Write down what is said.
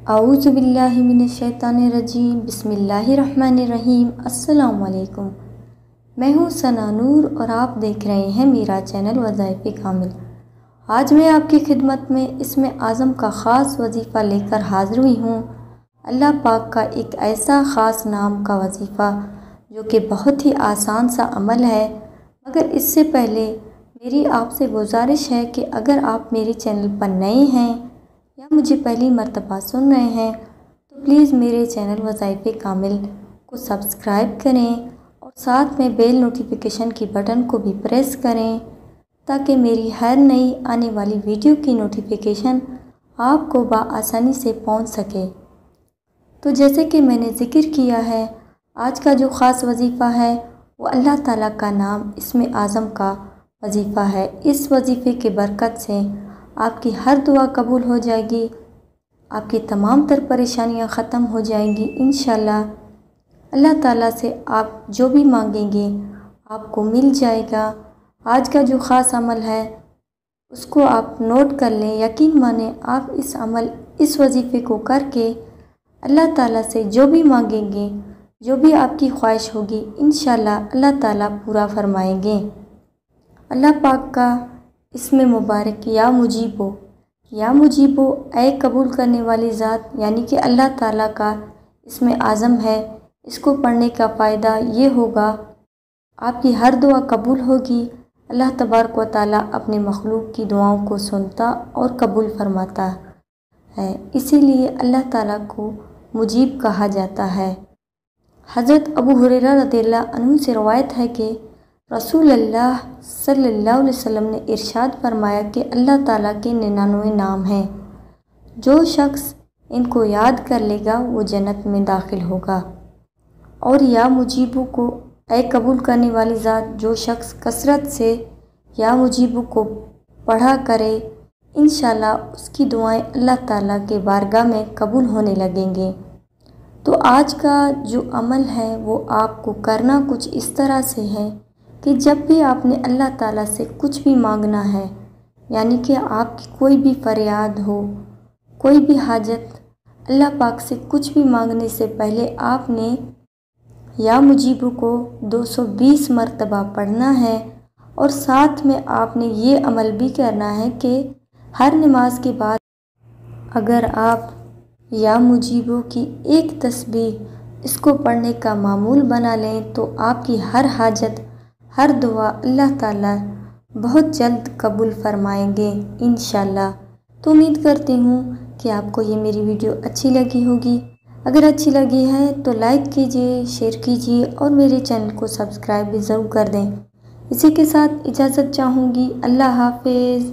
अऊज़ु बिल्लाहि मिनश्शैतानिर्रजीम बिस्मिल्लाहिर्रहमानिर्रहीम। अस्सलामु अलैकुम। मैं हूँ सना नूर और आप देख रहे हैं मेरा चैनल वज़ाइफ़े कामिल। आज मैं आपकी खिदमत में इसमें आज़म का ख़ास वजीफ़ा लेकर हाज़िर हुई हूँ। अल्लाह पाक का एक ऐसा ख़ास नाम का वजीफ़ा जो कि बहुत ही आसान सा अमल है, मगर इससे पहले मेरी आपसे गुजारिश है कि अगर आप मेरे चैनल पर नए हैं या मुझे पहली मर्तबा सुन रहे हैं तो प्लीज़ मेरे चैनल वज़ाइफ़े कामिल को सब्सक्राइब करें और साथ में बेल नोटिफिकेशन की बटन को भी प्रेस करें ताकि मेरी हर नई आने वाली वीडियो की नोटिफिकेशन आपको बआसानी से पहुंच सके। तो जैसे कि मैंने ज़िक्र किया है, आज का जो ख़ास वजीफ़ा है वो अल्लाह ताला का नाम इसमें आज़म का वजीफ़ा है। इस वजीफ़े की बरकत से आपकी हर दुआ कबूल हो जाएगी, आपकी तमाम तर परेशानियां ख़त्म हो जाएंगी इंशाल्लाह। अल्लाह ताला से आप जो भी मांगेंगे आपको मिल जाएगा। आज का जो ख़ास अमल है उसको आप नोट कर लें। यकीन माने आप इस वजीफ़े को करके अल्लाह ताला से जो भी मांगेंगे, जो भी आपकी ख्वाहिश होगी इंशाल्लाह अल्लाह ताला पूरा फरमाएंगे। अल्लाह पाक का इसमें मुबारक या मुजीबो ऐ कबूल करने वाली ज़ात, यानी कि अल्लाह ताला का इसमें आज़म है। इसको पढ़ने का फ़ायदा ये होगा, आपकी हर दुआ कबूल होगी। अल्लाह तबारक व तआला अपने मखलूक की दुआओं को सुनता और कबूल फरमाता है, इसीलिए अल्लाह ताला को मुजीब कहा जाता है। हज़रत अबू हुरैरा रज़ियल्लाहु अन्हु से रवायत है कि रसूलुल्लाह सल्लल्लाहु अलैहि वसल्लम ने इरशाद फरमाया कि अल्लाह ताला के 99 नाम हैं, जो शख्स इनको याद कर लेगा वो जन्नत में दाखिल होगा। और या मुजीबू को ऐ कबूल करने वाली ज़ात, जो शख्स कसरत से या मुजीबू को पढ़ा करे इंशाल्लाह उसकी दुआएं अल्लाह ताला के बारगाह में कबूल होने लगेंगे। तो आज का जो अमल है वो आपको करना कुछ इस तरह से है कि जब भी आपने अल्लाह ताला से कुछ भी मांगना है, यानी कि आपकी कोई भी फरियाद हो, कोई भी हाजत, अल्लाह पाक से कुछ भी मांगने से पहले आपने या मुजीबू को 220 मरतबा पढ़ना है। और साथ में आपने ये अमल भी करना है कि हर नमाज के बाद अगर आप या मुजीबू की एक तस्बीह इसको पढ़ने का मामूल बना लें तो आपकी हर हाजत, हर दुआ अल्लाह ताला बहुत जल्द कबूल फरमाएंगे इंशाल्लाह। तो उम्मीद करती हूँ कि आपको ये मेरी वीडियो अच्छी लगी होगी। अगर अच्छी लगी है तो लाइक कीजिए, शेयर कीजिए और मेरे चैनल को सब्सक्राइब भी ज़रूर कर दें। इसी के साथ इजाज़त चाहूँगी। अल्लाह हाफ़िज़।